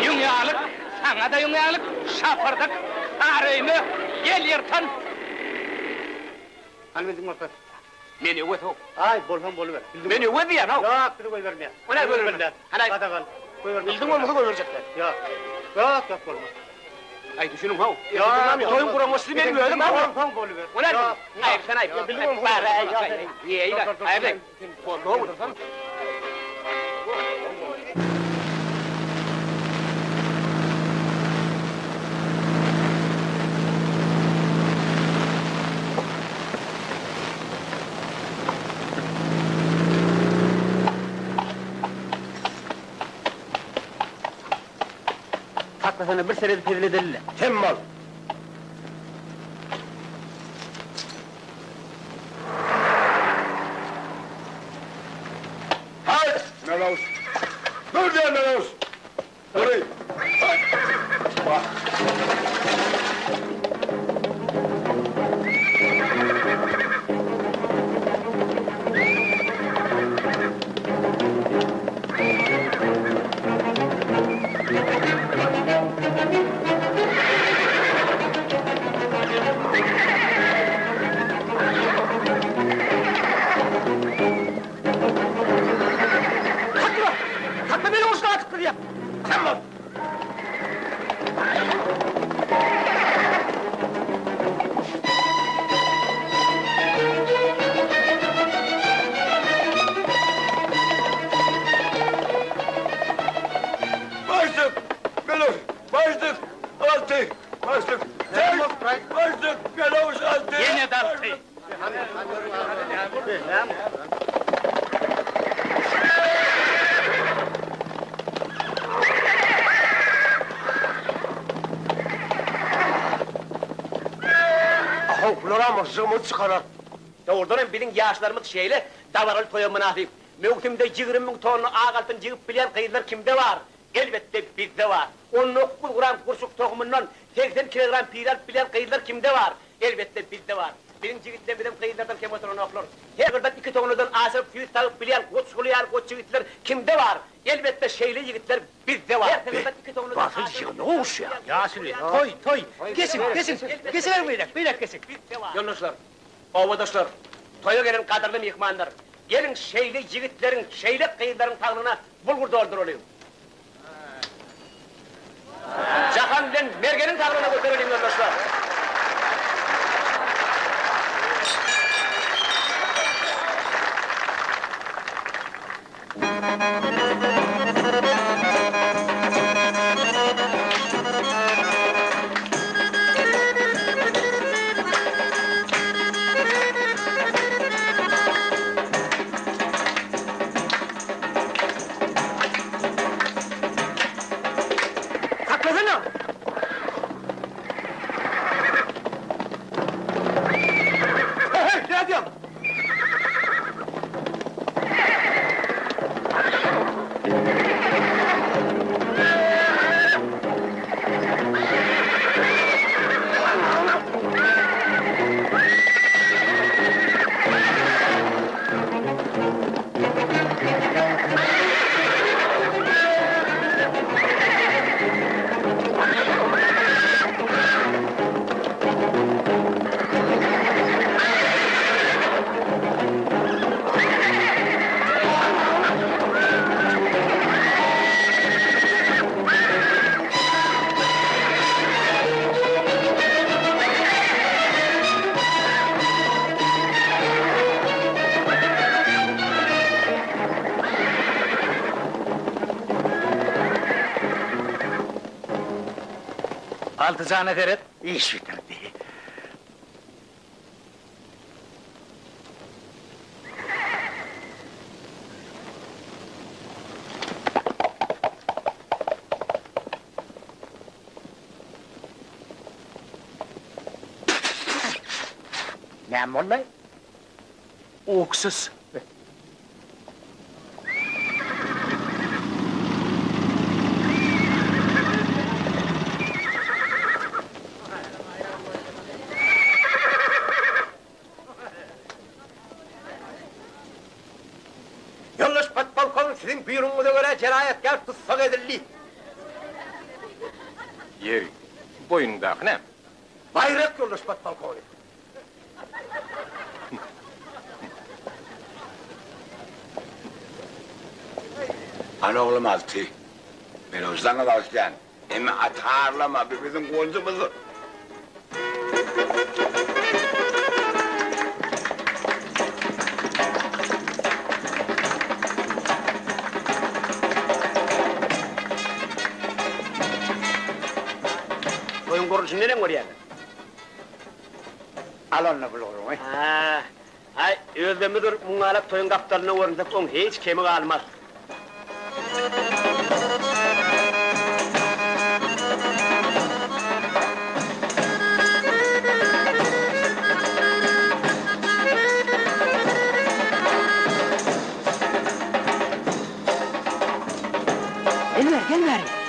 Dünyalık, sana da dünyalık, şafırdık, arayımı, gel yırtın. Halmedim orta. Meni övet o. Ay, bolhan boluver. Meni övet ya, no? Yok, bir koy vermeye. O ne koy vermeye? Hanay. Katakan. Bildin mi, koy verecekler? Yok. Yok, bolmaz. Ay düşünün ha. Ya, toyun kuramazsın beni öldüm ha. Bolhan boluver. O ne? Hayır, sen ayıp. Bildin mi? İyi, iyi. Hayır, de. Ne olur? Haklasana bir senede tevil edelim. Temmal. Hayır! Melaus! Dur diye Melaus! Burayı! Bak! Kalkma beni uçtan atıktır ya. Temmal. Başlık! Melaus! Başlık! Altı! Başlık! Başlık! Melaus altı! Yine dartı. Aho, kulağıma zımı çıkarar. Doğrudan bilin yaşlarımız şeyle, davaral toya münafik. Mevkimde 20.000 tonlu ağaltın cıgıp bilen kıyılar kimde var? Elbette bizde var. 10 gram kurşuk tohumundan 80 kilogram piral bilen kıyılar kimde var? Elbette bizde var. Benim cigitler bilen kıyılardan kim oturun oklar? Her kırdan 2 tohumundan asırıp füyüt tağıp bilen koç sulayan koç cigitler kimde var? Elbette şeyli yigitler bizde var. Bakın şey ne olmuş ya? Yasin toy. Kesin. Kesin beyler kesin. Yoldaşlar, ovadaşlar, toya gelen kadırlı mihmanlar. Gelin şeyli yigitlerin, şeyli kıyıların tağına bulgur doldurulayım. Cahan bilen mergenin tağına götürelim yoldaşlar. Saklasana. Hey, ne diyorum? Altıcan ederet. İş bitirdi. Ne mollay? Oksuz. Yoldaş Patbalkon sizin buyruğunuza göre cinayetkar tutsak edildi. Yeri. Boyundaki ne? Bayrak yoldaş Patbalkon. Ana oğlum altı. Beni hızlanı başlayan. Emi atarlama bizim konumuzu. Oyun kuruluşu nereye oraya? Al onu bulurum. Ha, ay özlemidir mungalak toyun kaptanına orundak on hiç kemik almaz. Gel ver.